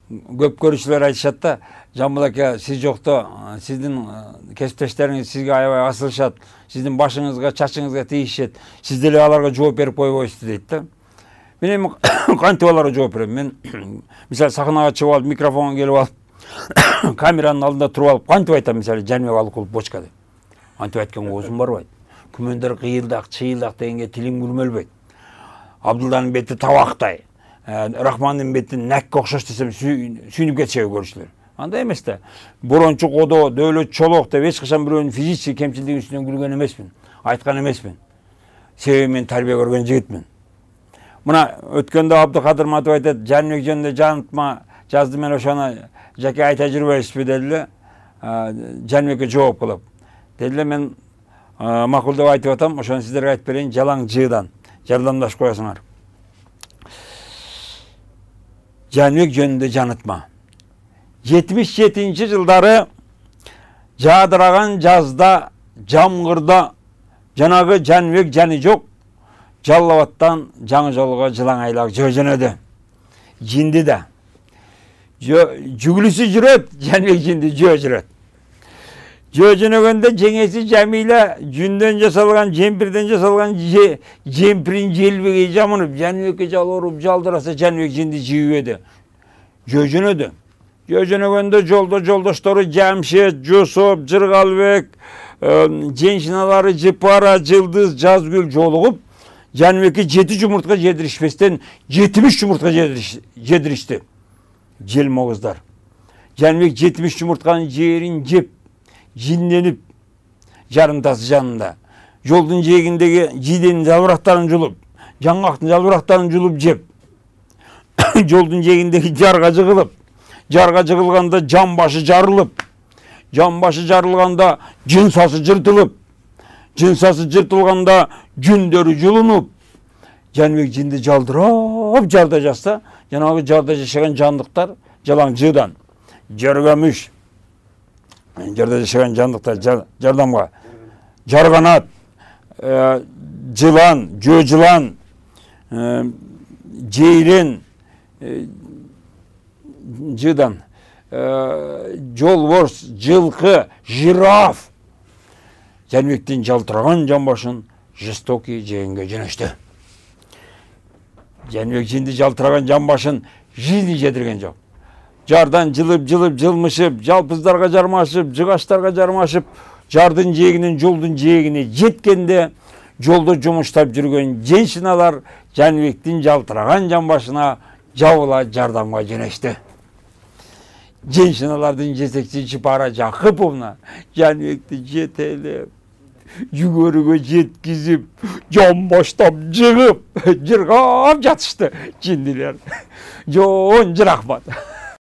Көп көрүүчүлөр айтышат да, Жамбыл аке, сиз жокто сиздин кесиптештериңиз сизге аябай асылышат, сиздин башыңызга, чачыңызга тийишет, сиз деле аларга жооп берип койбойсуз дейт да. Мен эми кантип аларга жооп берем? Мен мисалы сахнага чыгып алып, микрофонго келип алып, камеранын алдында туруп алып, кантип айтам, мисалы Жаныбек Алыкулов бочка деп. Антип айтканга оозум барбайт. Күмөндөр кыйылдак, чыйылдак дегенге тилим күрмөлбөйт. Абдулланын бети табактай, Рахмандын бети накка окшош десем сүйүнүп кетишеби көрүүчүлөр. Андай эмес да. Борончу Кодо, Дөөлөт Чолок деп эч качан бирөөнүн физический кемчилдиги үстүнөн күлгөн эмесмин. Айткан эмесмин. Себеби мен тарбия көргөн жигитмин. Мына өткөндө Абдыкадыр Матов айтат, Жаныбек жөнүндө жанытма жазды, мен ошону жаке айта жүрбөйсүзбү деди. Жаныбекке жооп кылып. Деди мен макул деп айтып атам, ошону сиздерге айтып берейин, жалаң жыыдан жардамдашып коесуңар. Жаныбек жөнүндө жанытма. 77-жылдары жаадыраган жазда, жамгырда жанагы Жаныбек жаны жок, Жалал Абадтан Жаңы Жолго жылаң айлак жөнөдү. Жинди да. Жүгүлүсү жүрөт, Жаныбек жинди жүрөт. Жөнөгөндө жеңеси Жамиля жүндөн жасалган, жемпирден жасалган жемпирин желбегей жамынып, Жаныбекке жалбырып, жалдыраса Жаныбек жинди жийбеди. Жөнөдү. Жөнөгөндө жолдоштору Жамшет, Жусуп, Жыргалбек, женщиналары Жыпара, Жылдыз, Жазгүл жолугуп, Жаныбекке 7 жумуртка жедиришпестен 70 жумуртка жедиришти. Желмо кыздар. Жаныбек 70 жумуртканын жерин жеп, жинденип, жарымтасы жанында. Жолдун жээгиндеги жиденин жалбырактарын жулуп, жаңгактын жалбырактарын жулуп жеп, жолдун жээгиндеги жарга жыгылып, жарга жыгылганда жан башы жарылып, жан башы жарылганда жынсасы жыртылып, жынсасы жыртылганда жүндөрү жулунуп, Жаныбек жинди жалдырап жарда жаса, жанагы жарда жашаган жандыктар жалаң жыыдан, жөргөмүш, жарда жашаган жандыктар жардамга, жарганат, жылан, жылан, жейрен, жыдан, жолборс, жылкы, жираф. Жаныбектин жалтыраган жамбашын жестокий жээнге жөнөштү. Жаныбек жинди жалтыраган жамбашын жизни жедирген жок. Жардан жылмышып, жалпыздарга жармашып, жыгачтарга жармашып, жардын жээгинен жолдун жээгине жеткенде жолдо жумуштап жүргөн женщиналар Жаныбектин жалтыраган жамбашына жабыла жардамга жөнөштү. Женщиналардын жетекчиси Жыпара Жакыповна Жаныбекти жетелеп, жүгөрүгө жеткизип, жамбаштап жыгып, жыргап жатышты жиндилер. Жоон жыракмат.